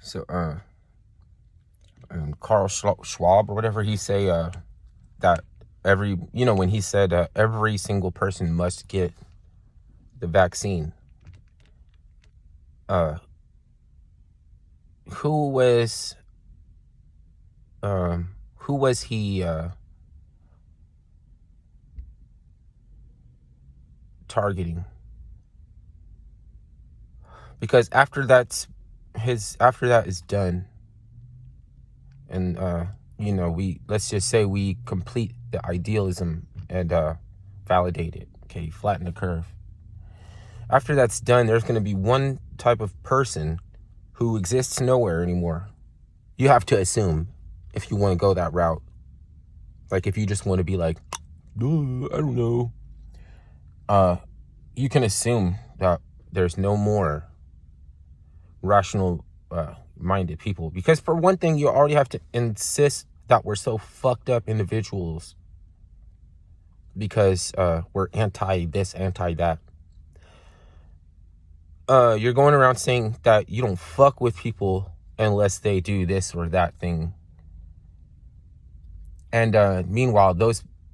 So, Carl Schwab or whatever, he say that when he said every single person must get the vaccine. Who was he targeting? Because after that is done, and let's just say we complete the idealism and validate it. Okay, flatten the curve. After that's done, there's going to be one type of person who exists nowhere anymore. You have to assume, if you want to go that route. Like, if you just want to be like, I don't know. You can assume that there's no more rational minded people. Because for one thing, you already have to insist that we're so fucked up individuals. Because we're anti this, anti that. You're going around saying that you don't fuck with people unless they do this or that thing. And meanwhile,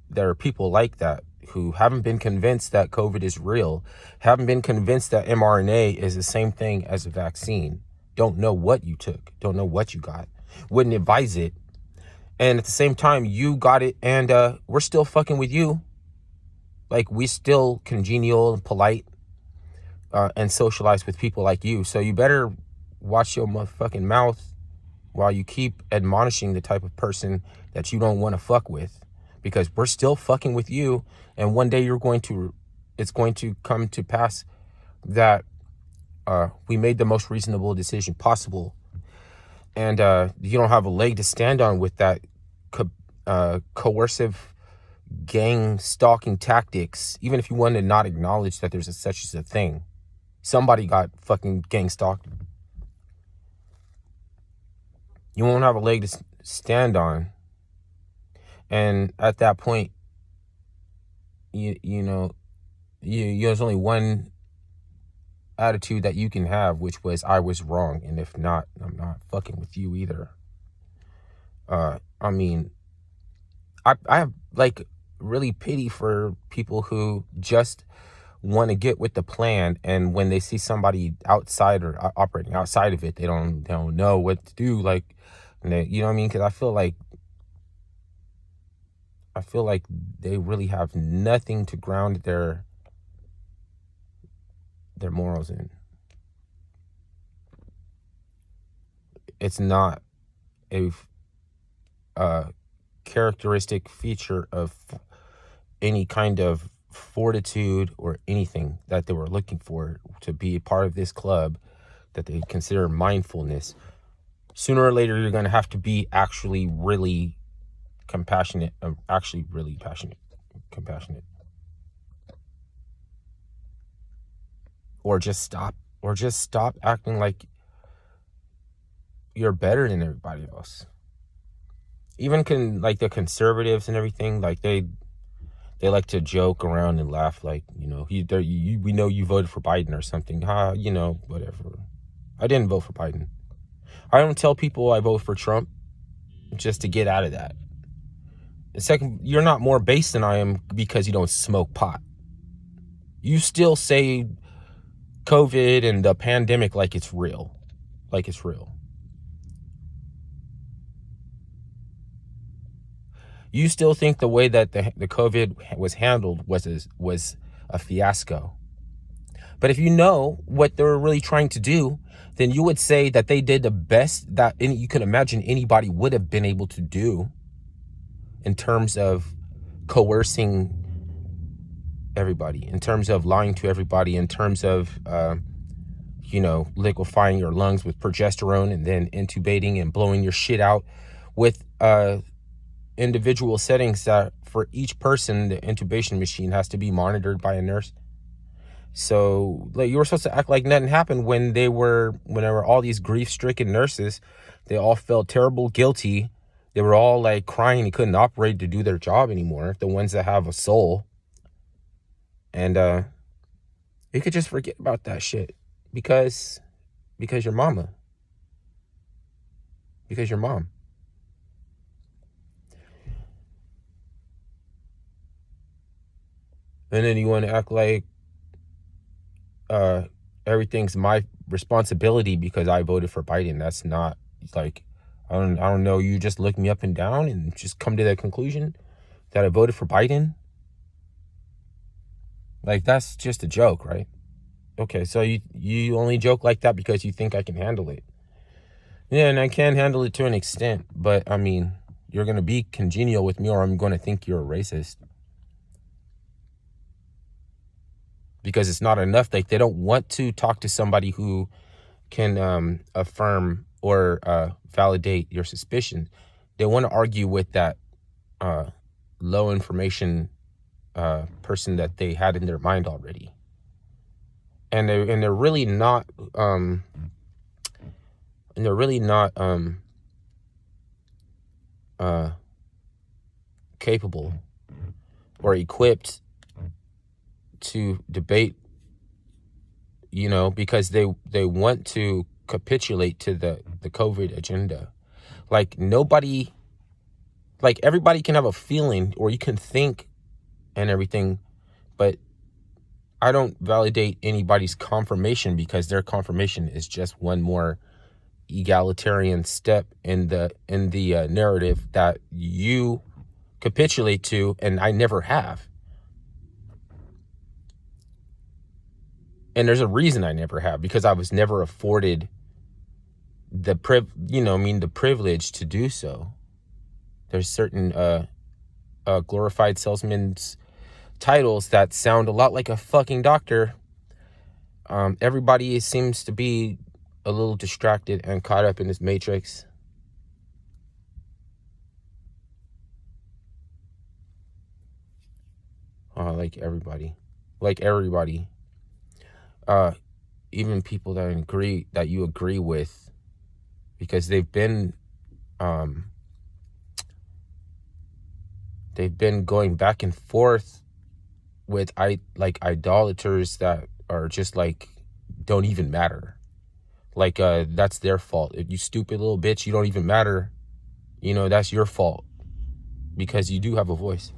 there are people like that who haven't been convinced that COVID is real, haven't been convinced that mRNA is the same thing as a vaccine, don't know what you took, don't know what you got, wouldn't advise it. And at the same time, you got it, and we're still fucking with you. Like, we still congenial and polite and socialize with people like you. So you better watch your motherfucking mouth while you keep admonishing the type of person that you don't want to fuck with, because we're still fucking with you. And one day it's going to come to pass that we made the most reasonable decision possible. And you don't have a leg to stand on with that coercive gang stalking tactics. Even if you want to not acknowledge that there's such as a thing, somebody got fucking gang stalked. You won't have a leg to stand on. And at that point, there's only one attitude that you can have, which was, I was wrong, and if not, I'm not fucking with you either. I have like really pity for people who just want to get with the plan, and when they see somebody outside or operating outside of it, they don't know what to do. Like, you know what I mean? Because I feel like they really have nothing to ground their morals in. It's not a characteristic feature of any kind of fortitude or anything that they were looking for to be a part of this compassionate that they consider mindfulness. Sooner or later, you're going to have to be actually really compassionate, compassionate, or just stop acting like you're better than everybody else. Even like the conservatives and everything, like they like to joke around and laugh, like, we know you voted for Biden or something. Whatever. I didn't vote for Biden. I don't tell people I vote for Trump just to get out of that. And second, you're not more base than I am because you don't smoke pot. You still say COVID and the pandemic like it's real. Like it's real. You still think the way that the COVID was handled was a fiasco. But if you know what they were really trying to do, then you would say that they did the best that you could imagine anybody would have been able to do in terms of coercing everybody, in terms of lying to everybody, in terms of, liquefying your lungs with progesterone and then intubating and blowing your shit out with individual settings that for each person, the intubation machine has to be monitored by a nurse. So like, you were supposed to act like nothing happened when there were all these grief-stricken nurses. They all felt terrible, guilty. They were all like crying they couldn't operate to do their job anymore. The ones that have a soul. And you could just forget about that shit because your mama. Because your mom. And then you want to act like uh, everything's my responsibility because I voted for Biden. That's not like, I don't know. You just look me up and down and just come to that conclusion that I voted for Biden. Like, that's just a joke, right? Okay, so you only joke like that because you think I can handle it. Yeah, and I can handle it to an extent, but I mean, you're gonna be congenial with me, or I'm gonna think you're a racist. Because it's not enough. Like, they don't want to talk to somebody who can affirm or validate your suspicion. They want to argue with that low information person that they had in their mind already, and they're really not capable or equipped to debate, because they want to capitulate to the COVID agenda. Like, nobody, like, everybody can have a feeling, or you can think and everything, but I don't validate anybody's confirmation, because their confirmation is just one more egalitarian step in the narrative that you capitulate to, and I never have. And there's a reason I never have, because I was never afforded the privilege to do so. There's certain glorified salesman's titles that sound a lot like a fucking doctor. Everybody seems to be a little distracted and caught up in this matrix. Like everybody. Even people that you agree with, because they've been going back and forth with idolaters that are just like, don't even matter. Like, that's their fault. If you stupid little bitch, you don't even matter. That's your fault, because you do have a voice.